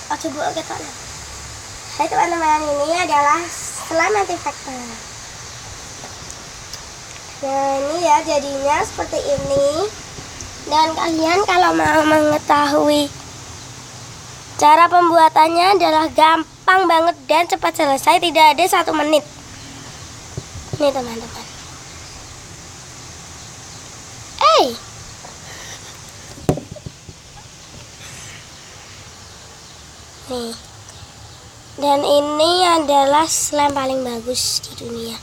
Oh coba kita lihat. Hai teman-teman, ini adalah slime anti-factor. Nah ini ya jadinya seperti ini. Dan kalian kalau mau mengetahui cara pembuatannya adalah gampang banget dan cepat selesai, tidak ada 1 menit. Nih teman-teman. Nih. Dan ini adalah slime paling bagus di dunia.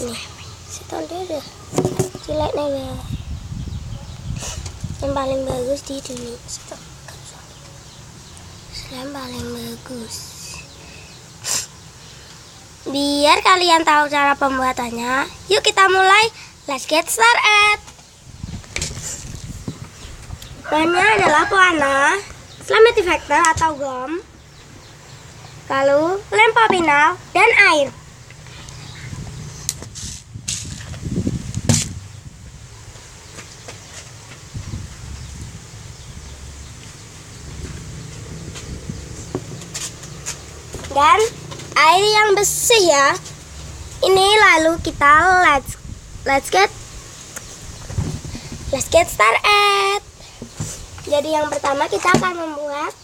Ini. Seton deh. Jelek nih ya. Yang paling bagus di dunia. Slime paling bagus. Biar kalian tahu cara pembuatannya, yuk kita mulai. Let's get started. Bahannya adalah pewarna, slime anti-factor atau gum, lalu lem papinal dan air. Dan air yang bersih ya. Ini lalu kita let's get started. Jadi yang pertama kita akan membuat,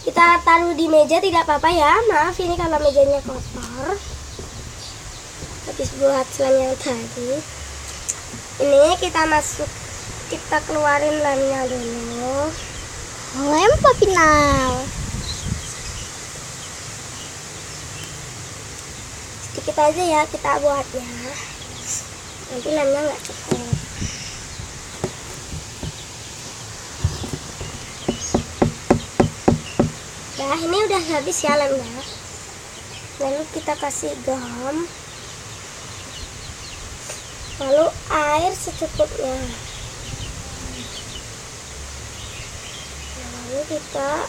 kita taruh di meja tidak apa-apa ya. Maaf ini kalau mejanya kotor habis buat slime yang tadi. Ini kita keluarin lemnya dulu. Lem papinal. Sedikit aja ya kita buatnya, nanti lemnya nggak cukup. Nah ini udah habis ya lemnya. Lalu kita kasih gum, lalu air secukupnya. Lalu kita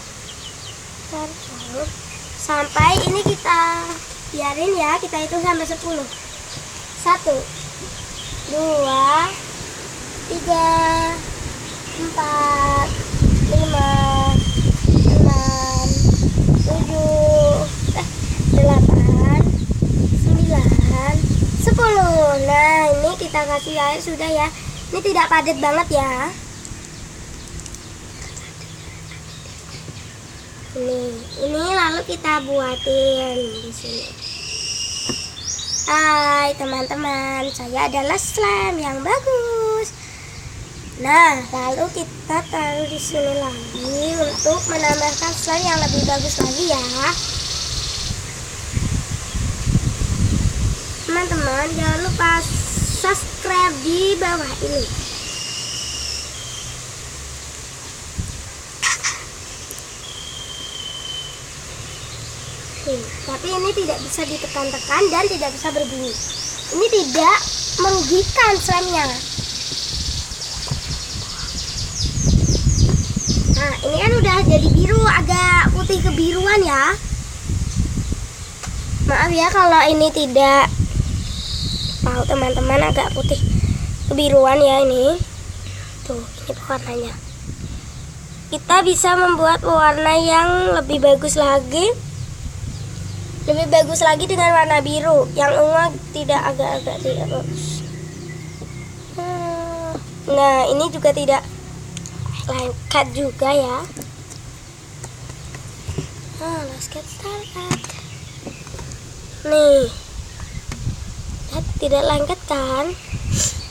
taruh sampai ini kita biarin ya, kita hitung sampai 10. 1, 2, 3, 4, 5, 6, 7, 8, 9, 10. Nah ini kita kasih air sudah ya. Ini tidak padat banget ya. Ini lalu kita buatin di sini. Hai teman-teman, saya adalah slime yang bagus. Nah, lalu kita taruh di sini lagi untuk menambahkan slime yang lebih bagus lagi ya. Teman-teman, jangan lupa subscribe di bawah ini. Tapi ini tidak bisa ditekan-tekan dan tidak bisa berbunyi. Ini tidak merugikan slime-nya. Nah, ini kan udah jadi biru, agak putih kebiruan ya. Maaf ya kalau ini tidak tahu teman-teman, agak putih kebiruan ya ini. Tuh, ini pewarnanya. Kita bisa membuat warna yang lebih bagus lagi. Lebih bagus lagi dengan warna biru. Yang ungu tidak agak-agak tidak bagus. Nah, ini juga tidak lengket juga ya. Let's get started. Nih, tidak lengket kan?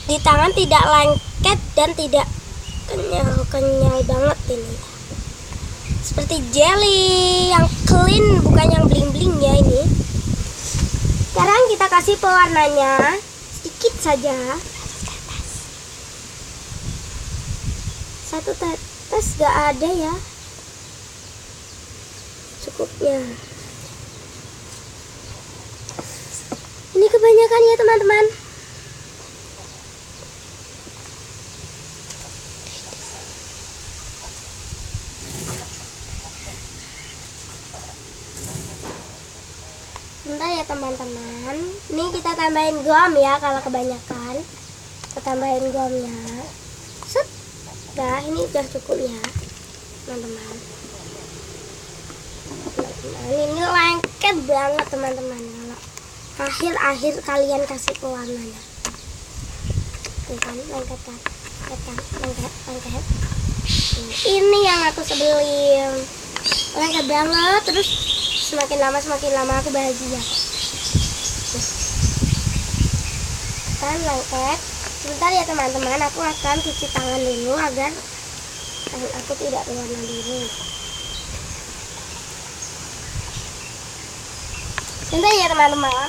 Di tangan tidak lengket dan tidak kenyal banget ini. Seperti jelly yang clean, bukan yang bling-bling ya ini. Sekarang kita kasih pewarnanya sedikit saja. Satu tetes gak ada ya. Cukupnya. Ini kebanyakan ya teman-teman. Bentar ya teman-teman. Ini kita tambahin gum ya kalau kebanyakan. Kita tambahin gumnya. Set. Nah ini udah cukup ya teman-teman. lengket banget teman-teman kalau akhir-akhir kalian kasih pewarnanya. Tuh kan, lengket kan, lengket. Ini yang aku sebelin, lengket banget. Terus semakin lama aku bahagia kok. Kan lengket. Sebentar ya teman-teman, aku akan cuci tangan dulu agar tangan aku tidak berwarna biru. Sebentar ya teman-teman.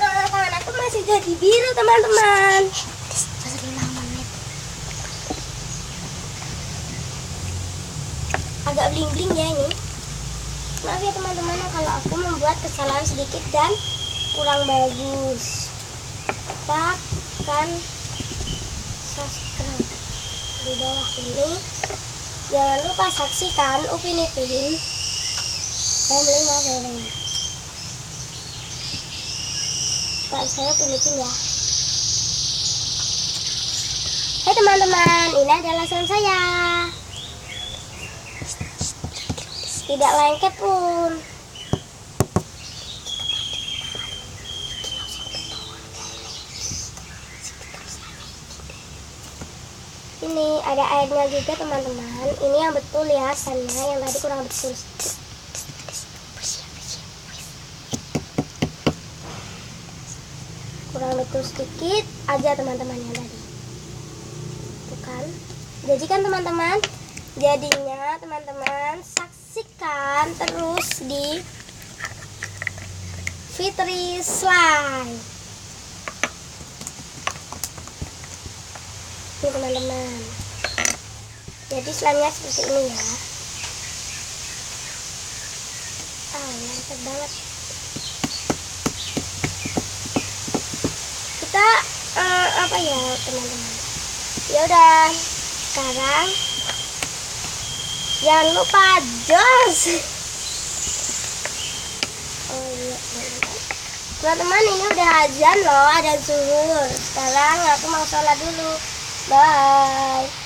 Tangan aku masih jadi biru teman-teman. Agak bling-bling ya ini. Maaf ya teman-teman kalau aku membuat kesalahan sedikit dan kurang bagus. Tekan subscribe di bawah ini. Jangan lupa saksikan Upin Ipin Family Maverick. Pak saya Upin Ipin ya. Hai teman-teman, ini adalah sound saya. Tidak lengket pun. Ini ada airnya juga teman-teman. Ini yang betul ya sannya, yang tadi kurang betul. Kurang betul sedikit aja teman-teman yang tadi. Tuh kan. Jadi kan teman-teman, jadinya teman-teman saksikan terus di Fitri Slime. Ini teman-teman. Jadi slime-nya seperti ini ya. Lengket banget. Kita apa ya teman-teman? Ya udah, sekarang jangan lupa jos. Oh iya, teman-teman, ini udah azan loh, ada zuhur. Sekarang aku mau sholat dulu. Bye.